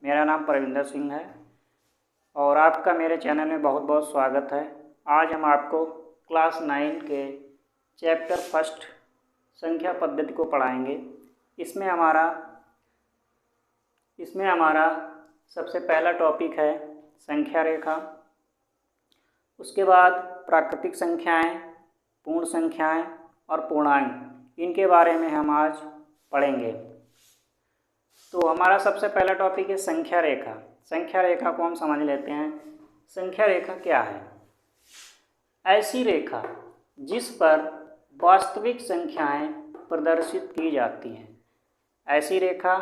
मेरा नाम परविंदर सिंह है और आपका मेरे चैनल में बहुत बहुत स्वागत है। आज हम आपको क्लास 9 के चैप्टर फर्स्ट संख्या पद्धति को पढ़ाएंगे। इसमें हमारा सबसे पहला टॉपिक है संख्या रेखा। उसके बाद प्राकृतिक संख्याएं, पूर्ण संख्याएं और पूर्णांक, इनके बारे में हम आज पढ़ेंगे। तो हमारा सबसे पहला टॉपिक है संख्या रेखा। संख्या रेखा को हम समझ लेते हैं। संख्या रेखा क्या है? ऐसी रेखा जिस पर वास्तविक संख्याएं प्रदर्शित की जाती हैं। ऐसी रेखा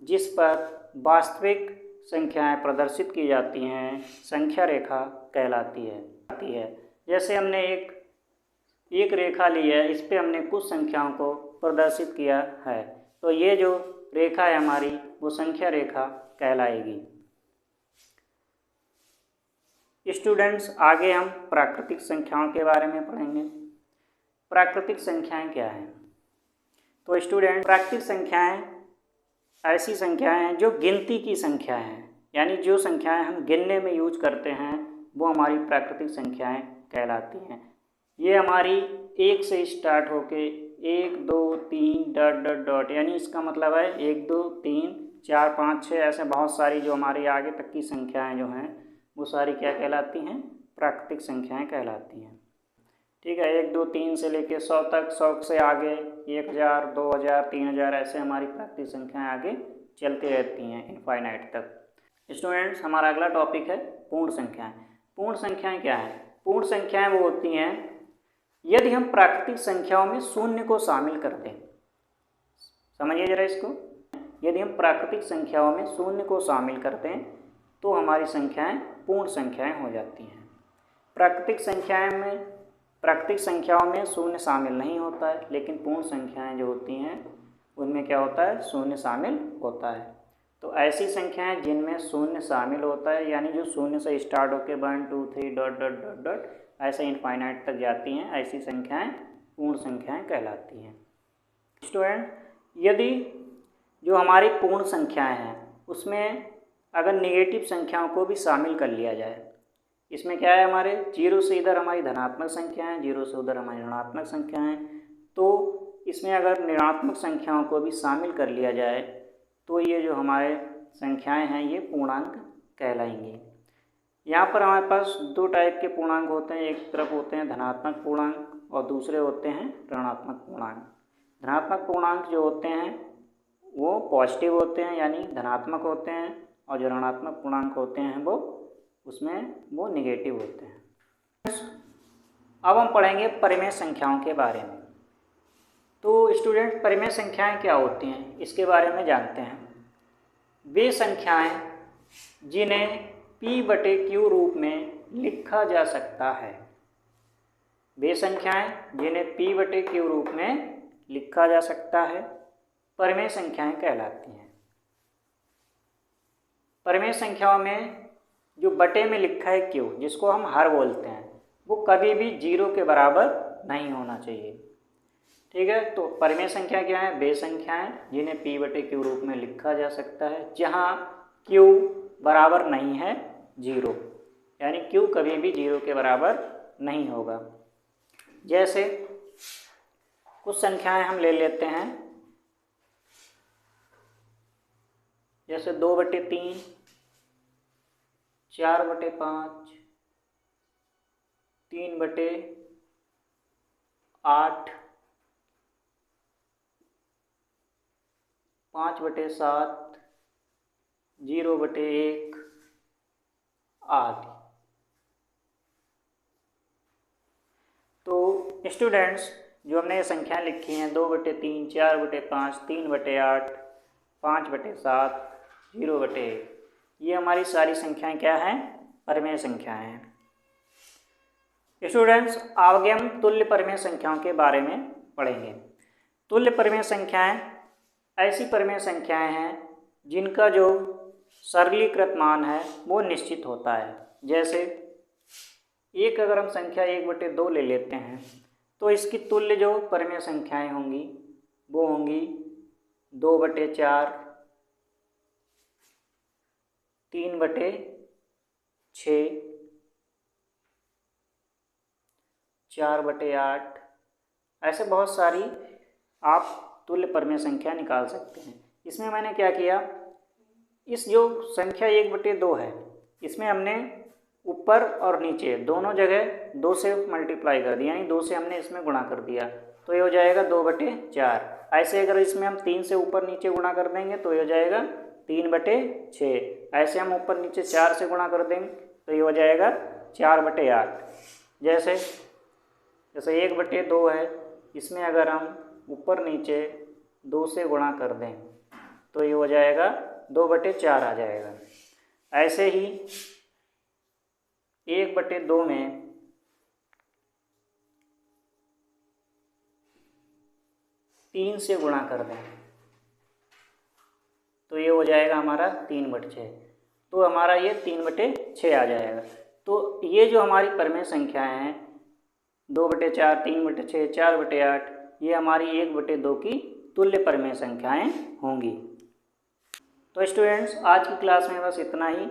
जिस पर वास्तविक संख्याएं प्रदर्शित की जाती हैं संख्या रेखा कहलाती है। जैसे हमने एक रेखा ली है, इस पे हमने कुछ संख्याओं को प्रदर्शित किया है, तो ये जो रेखा है हमारी वो संख्या रेखा कहलाएगी। स्टूडेंट्स, आगे हम प्राकृतिक संख्याओं के बारे में पढ़ेंगे। प्राकृतिक संख्याएं क्या हैं? तो स्टूडेंट, प्राकृतिक संख्याएं ऐसी संख्याएं हैं जो गिनती की संख्याएं हैं, यानी जो संख्याएं हम गिनने में यूज करते हैं वो हमारी प्राकृतिक संख्याएं कहलाती हैं। ये हमारी 1 से स्टार्ट होके 1 2 3 डॉट डॉट डॉट, यानी इसका मतलब है 1 2 3 4 5 6 ऐसे बहुत सारी जो हमारी आगे तक की संख्याएं जो हैं वो सारी क्या कहलाती हैं? प्राकृतिक संख्याएं कहलाती हैं। ठीक है, 1 2 3 से लेके 100 तक, 100 से आगे 1000 2000 3000 ऐसे हमारी प्राकृतिक संख्याएं आगे चलती रहती हैं इनफाइनाइट तक। स्टूडेंट्स, हमारा अगला टॉपिक है पूर्ण संख्याएं। पूर्ण संख्याएं क्या हैं? पूर्ण संख्याएं वो होती हैं यदि हम प्राकृतिक संख्याओं में शून्य को शामिल कर दें। समझिए जरा इसको। यदि हम प्राकृतिक संख्याओं में शून्य को शामिल करते हैं तो हमारी संख्याएं पूर्ण संख्याएं हो जाती हैं। प्राकृतिक संख्याओं में शून्य शामिल नहीं होता है, लेकिन पूर्ण संख्याएं जो होती हैं उनमें क्या होता है? शून्य शामिल होता है। तो ऐसी संख्याएं जिनमें शून्य शामिल होता है, यानी जो शून्य से स्टार्ट होकर 1 2 3 डॉट डॉट डॉट डॉट ऐसे इनफाइनाइट तक जाती हैं, ऐसी संख्याएं पूर्ण संख्याएं कहलाती हैं। स्टूडेंट, यदि जो हमारी पूर्ण संख्याएं हैं उसमें अगर नेगेटिव संख्याओं को भी शामिल कर लिया जाए, इसमें क्या है, हमारे 0 से इधर हमारी धनात्मक संख्याएं, 0 से उधर हमारी ऋणात्मक संख्याएं, तो इसमें अगर ऋणात्मक संख्याओं को भी शामिल कर लिया जाए तो ये जो हमारे संख्याएं हैं ये पूर्णांक कहलाएंगी। यहाँ पर हमारे पास 2 टाइप के पूर्णांक होते हैं। एक तरफ होते हैं धनात्मक पूर्णांक और दूसरे होते हैं ऋणात्मक पूर्णांक। धनात्मक पूर्णांक जो होते हैं वो पॉजिटिव होते हैं, यानी धनात्मक होते हैं, और जो ऋणात्मक पूर्णांक होते हैं वो निगेटिव होते हैं। अब हम पढ़ेंगे परिमेय संख्याओं के बारे में। तो स्टूडेंट, परिमेय संख्याएं क्या होती हैं इसके बारे में जानते हैं। वे संख्याएं जिन्हें P/Q रूप में लिखा जा सकता है। वे संख्याएं जिन्हें P/Q रूप में लिखा जा सकता है परिमेय संख्याएं कहलाती हैं। परिमेय संख्याओं में जो बटे में लिखा है Q, जिसको हम हर बोलते हैं, वो कभी भी 0 के बराबर नहीं होना चाहिए। ठीक है, तो परिमेय संख्या क्या है? वे संख्याएं जिन्हें P/Q रूप में लिखा जा सकता है जहां Q बराबर नहीं है 0, यानी Q कभी भी 0 के बराबर नहीं होगा। जैसे कुछ संख्याएं हम ले लेते हैं, जैसे 2/3 4/5 3/8 5/7 0/1 आदि। तो स्टूडेंट्स, जो हमने ये संख्याएं लिखी हैं 2/3 4/5 3/8 5/7 0/1, ये हमारी सारी संख्याएं क्या हैं? परिमेय संख्याएं हैं। स्टूडेंट्स, आगे हम तुल्य परिमेय संख्याओं के बारे में पढ़ेंगे। तुल्य परिमेय संख्याएं ऐसी परिमेय संख्याएं हैं जिनका जो सरलीकृत मान है वो निश्चित होता है। जैसे अगर हम संख्या 1/2 ले लेते हैं तो इसकी तुल्य जो परिमेय संख्याएं होंगी वो होंगी 2/4 3/6, 4/8, ऐसे बहुत सारी आप तुल्य परमेय संख्या निकाल सकते हैं। इसमें मैंने क्या किया, इस जो संख्या 1/2 है इसमें हमने ऊपर और नीचे दोनों जगह 2 से मल्टीप्लाई कर दिया, यानी 2 से हमने इसमें गुणा कर दिया, तो ये हो जाएगा 2/4। ऐसे अगर इसमें हम 3 से ऊपर नीचे गुणा कर देंगे तो ये हो जाएगा 3/6। ऐसे हम ऊपर नीचे 4 से गुणा कर देंगे तो ये हो जाएगा 4/8। जैसे 1/2 है, इसमें अगर हम ऊपर नीचे 2 से गुणा कर दें तो ये हो जाएगा 2/4 आ जाएगा। ऐसे ही 1/2 में 3 से गुणा कर दें तो ये हो जाएगा हमारा 3/6, तो हमारा ये 3/6 आ जाएगा। तो ये जो हमारी परमेय संख्याएं हैं 2/4, 3/6, 4/8, ये हमारी 1/2 की तुल्य परमेय संख्याएं होंगी। तो स्टूडेंट्स, आज की क्लास में बस इतना ही।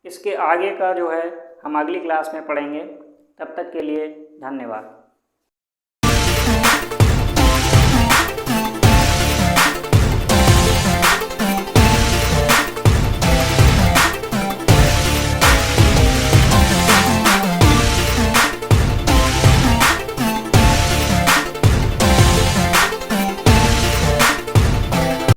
इसके आगे का जो है हम अगली क्लास में पढ़ेंगे। तब तक के लिए धन्यवाद।